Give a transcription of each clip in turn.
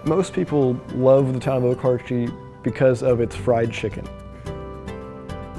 Most people love the town of Okarche because of its fried chicken.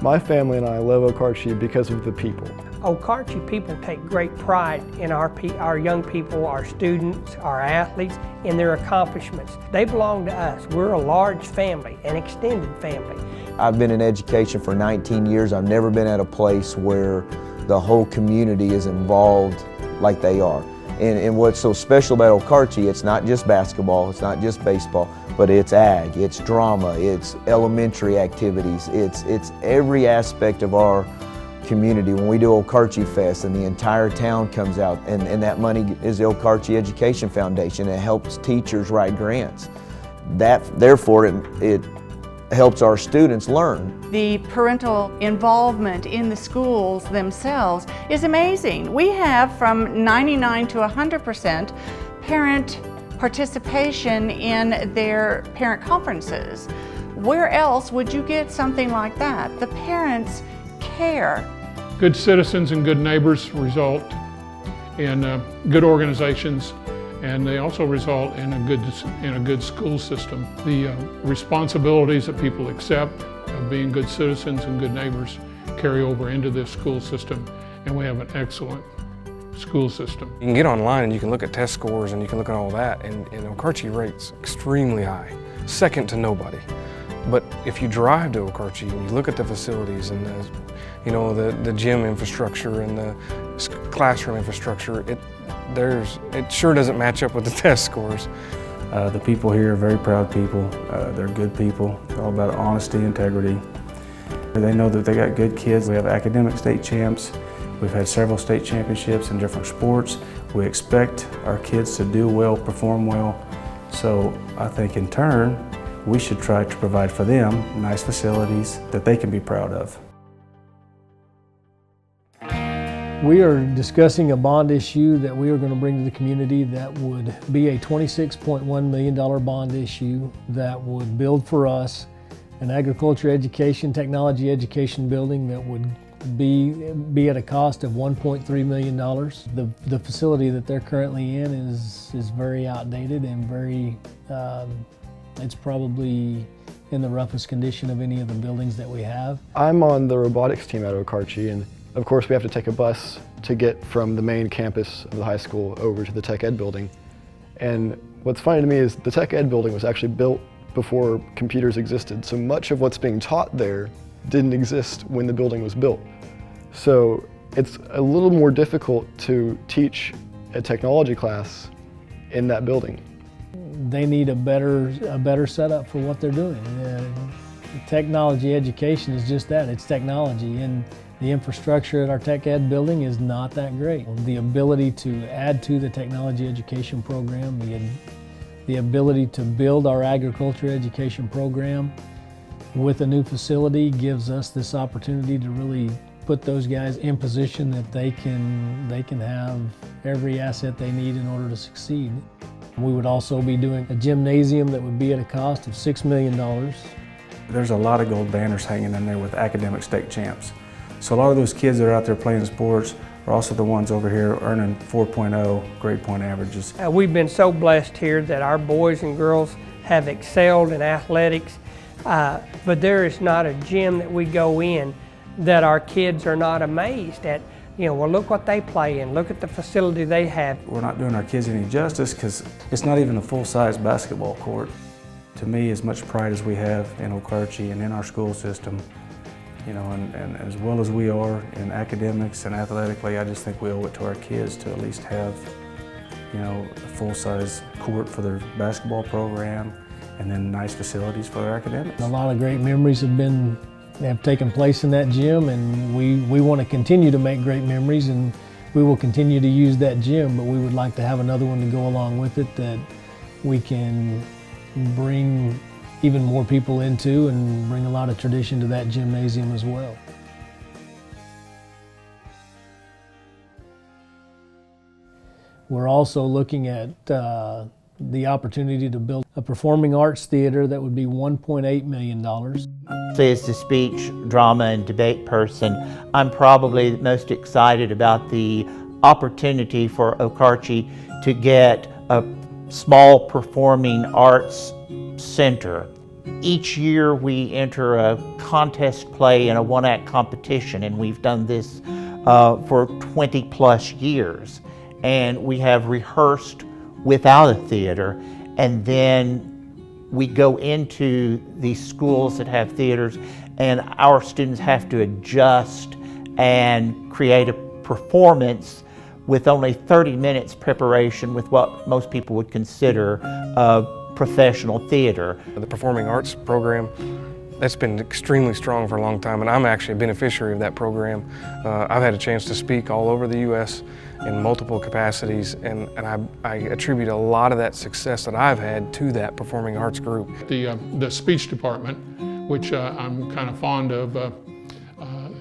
My family and I love Okarche because of the people. Okarche people take great pride in our young people, our students, our athletes, in their accomplishments. They belong to us. We're a large family, an extended family. I've been in education for 19 years. I've never been at a place where the whole community is involved like they are. And what's so special about Okarche, it's not just basketball, it's not just baseball, but it's ag, it's drama, it's elementary activities, it's every aspect of our community. When we do Okarche Fest and the entire town comes out, and that money is the Okarche Education Foundation. It helps teachers write grants. Therefore, it helps our students learn. The parental involvement in the schools themselves is amazing. We have from 99 to 100% parent participation in their parent conferences. Where else would you get something like that? The parents care. Good citizens and good neighbors result in good organizations, and they also result in a good school system. The responsibilities that people accept of being good citizens and good neighbors carry over into this school system, and we have an excellent school system. You can get online and you can look at test scores and you can look at all that, and Okarche rates extremely high, second to nobody. But if you drive to Okarche and you look at the facilities and the gym infrastructure and the classroom infrastructure, it sure doesn't match up with the test scores. The people here are very proud people. They're good people. It's all about honesty, integrity. They know that they got good kids. We have academic state champs. We've had several state championships in different sports. We expect our kids to do well, perform well. So I think in turn, we should try to provide for them nice facilities that they can be proud of. We are discussing a bond issue that we are going to bring to the community that would be a $26.1 million bond issue that would build for us an agriculture education, technology education building that would be at a cost of $1.3 million. The facility that they're currently in is very outdated and very, it's probably in the roughest condition of any of the buildings that we have. I'm on the robotics team at Okarche, and of course we have to take a bus to get from the main campus of the high school over to the tech ed building. And what's funny to me is the tech ed building was actually built before computers existed, so much of what's being taught there didn't exist when the building was built. So it's a little more difficult to teach a technology class in that building. They need a better setup for what they're doing. Technology education is just that, it's technology, and the infrastructure at our tech ed building is not that great. The ability to add to the technology education program, the ability to build our agriculture education program with a new facility gives us this opportunity to really put those guys in position that they can have every asset they need in order to succeed. We would also be doing a gymnasium that would be at a cost of $6 million. There's a lot of gold banners hanging in there with academic state champs. So a lot of those kids that are out there playing sports are also the ones over here earning 4.0 grade point averages. We've been so blessed here that our boys and girls have excelled in athletics, but there is not a gym that we go in that our kids are not amazed at. Well, look what they play in, look at the facility they have. We're not doing our kids any justice because it's not even a full-size basketball court. To me, as much pride as we have in Okarche and in our school system, and as well as we are in academics and athletically, I just think we owe it to our kids to at least have, a full-size court for their basketball program and then nice facilities for their academics. A lot of great memories have taken place in that gym, and we want to continue to make great memories, and we will continue to use that gym, but we would like to have another one to go along with it that we can bring even more people into and bring a lot of tradition to that gymnasium as well. We're also looking at the opportunity to build a performing arts theater that would be $1.8 million. As the speech, drama, and debate person, I'm probably most excited about the opportunity for Okarche to get a small performing arts center. Each year we enter a contest play and a one-act competition, and we've done this for 20 plus years. And we have rehearsed without a theater, and then we go into these schools that have theaters, and our students have to adjust and create a performance with only 30 minutes preparation with what most people would consider professional theater. The performing arts program, that's been extremely strong for a long time, and I'm actually a beneficiary of that program. I've had a chance to speak all over the U.S. in multiple capacities, and I attribute a lot of that success that I've had to that performing arts group. The speech department, which I'm kind of fond of,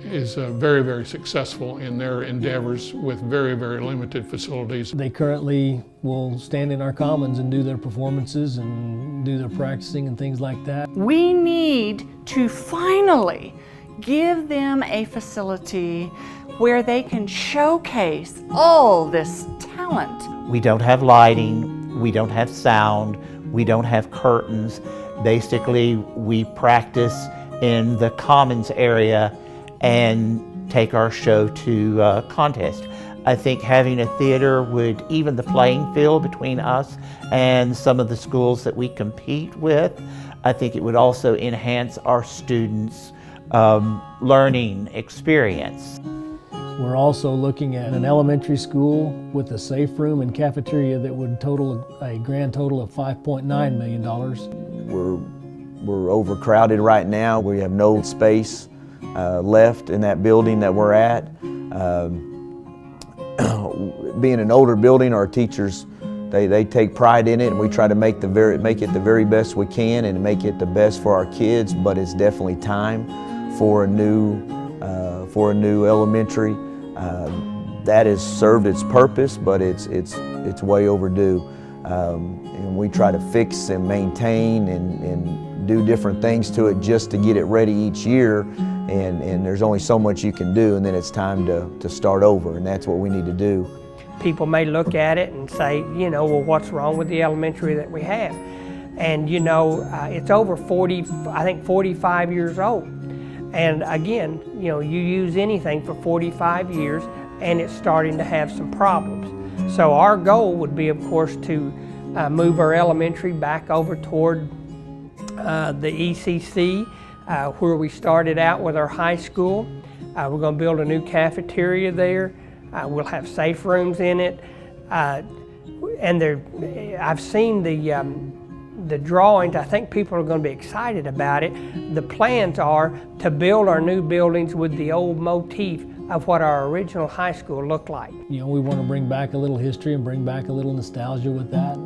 is very, very successful in their endeavors with very, very limited facilities. They currently will stand in our commons and do their performances and do their practicing and things like that. We need to finally give them a facility where they can showcase all this talent. We don't have lighting, we don't have sound, we don't have curtains. Basically, we practice in the commons area and take our show to contest. I think having a theater would even the playing field between us and some of the schools that we compete with. I think it would also enhance our students' learning experience. We're also looking at an elementary school with a safe room and cafeteria that would total a grand total of $5.9 million. We're overcrowded right now. We have no space left in that building that we're at. Being an older building, our teachers, they take pride in it, and we try to make it the very best we can and make it the best for our kids, but it's definitely time for a new elementary. That has served its purpose, but it's way overdue. And we try to fix and maintain and do different things to it just to get it ready each year. And there's only so much you can do, and then it's time to start over, and that's what we need to do. People may look at it and say, you know, well, what's wrong with the elementary that we have? And you know, it's over 45 years old. And again, you know, you use anything for 45 years and it's starting to have some problems. So our goal would be, of course, to move our elementary back over toward the ECC, where we started out with our high school. We're going to build a new cafeteria there. We'll have safe rooms in it. And I've seen the drawings. I think people are going to be excited about it. The plans are to build our new buildings with the old motif of what our original high school looked like. You know, we want to bring back a little history and bring back a little nostalgia with that.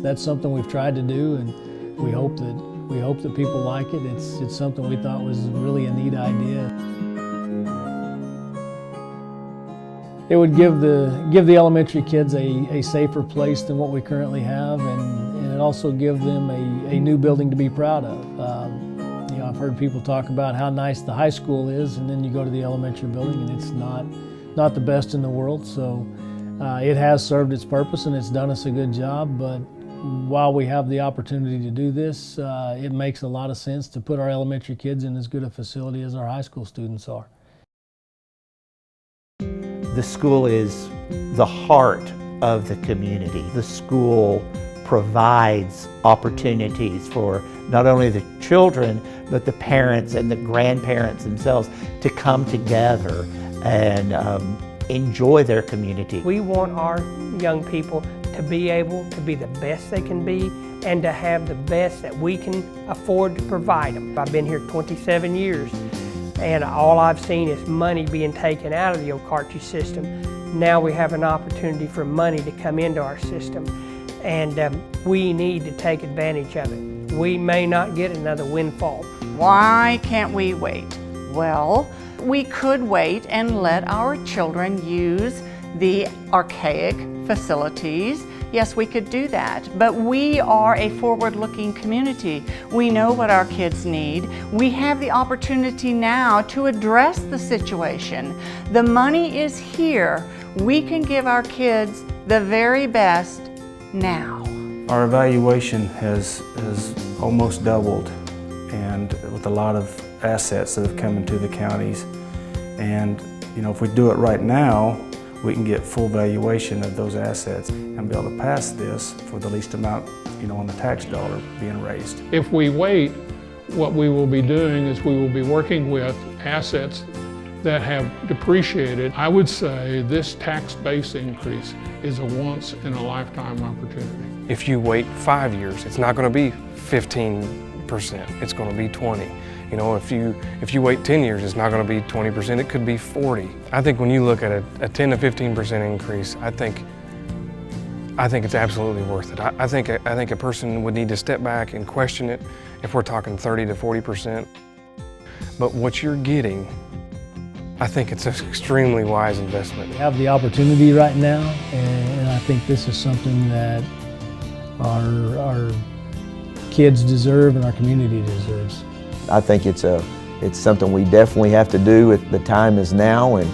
That's something we've tried to do, and we hope that people like it. It's something we thought was really a neat idea. It would give the elementary kids a safer place than what we currently have, and it also give them a new building to be proud of. You know, I've heard people talk about how nice the high school is, and then you go to the elementary building and it's not the best in the world. So it has served its purpose and it's done us a good job, but while we have the opportunity to do this, it makes a lot of sense to put our elementary kids in as good a facility as our high school students are. The school is the heart of the community. The school provides opportunities for not only the children, but the parents and the grandparents themselves to come together and enjoy their community. We want our young people to be able to be the best they can be and to have the best that we can afford to provide them. I've been here 27 years. And all I've seen is money being taken out of the Okarche system. Now we have an opportunity for money to come into our system, and we need to take advantage of it. We may not get another windfall. Why can't we wait? Well, we could wait and let our children use the archaic facilities. Yes, we could do that, but we are a forward-looking community. We know what our kids need. We have the opportunity now to address the situation. The money is here. We can give our kids the very best now. Our evaluation has almost doubled, and with a lot of assets that have come into the counties. And you know, if we do it right now, we can get full valuation of those assets and be able to pass this for the least amount, you know, on the tax dollar being raised. If we wait, what we will be doing is we will be working with assets that have depreciated. I would say this tax base increase is a once in a lifetime opportunity. If you wait 5 years, it's not going to be 15%, it's going to be 20. You know, if you wait 10 years, it's not going to be 20%, it could be 40. I think when you look at a 10 to 15% increase, I think it's absolutely worth it. I think a person would need to step back and question it if we're talking 30 to 40%. But what you're getting, I think it's an extremely wise investment. We have the opportunity right now, and I think this is something that our kids deserve and our community deserves. I think it's something we definitely have to do. The time is now, and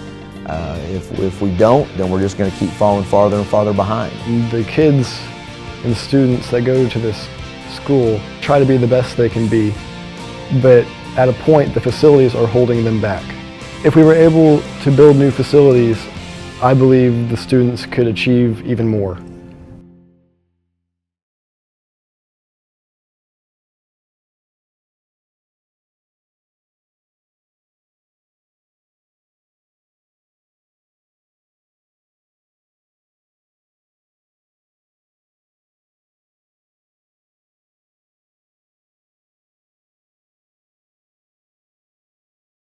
if we don't, then we're just going to keep falling farther and farther behind. The kids and students that go to this school try to be the best they can be, but at a point the facilities are holding them back. If we were able to build new facilities, I believe the students could achieve even more.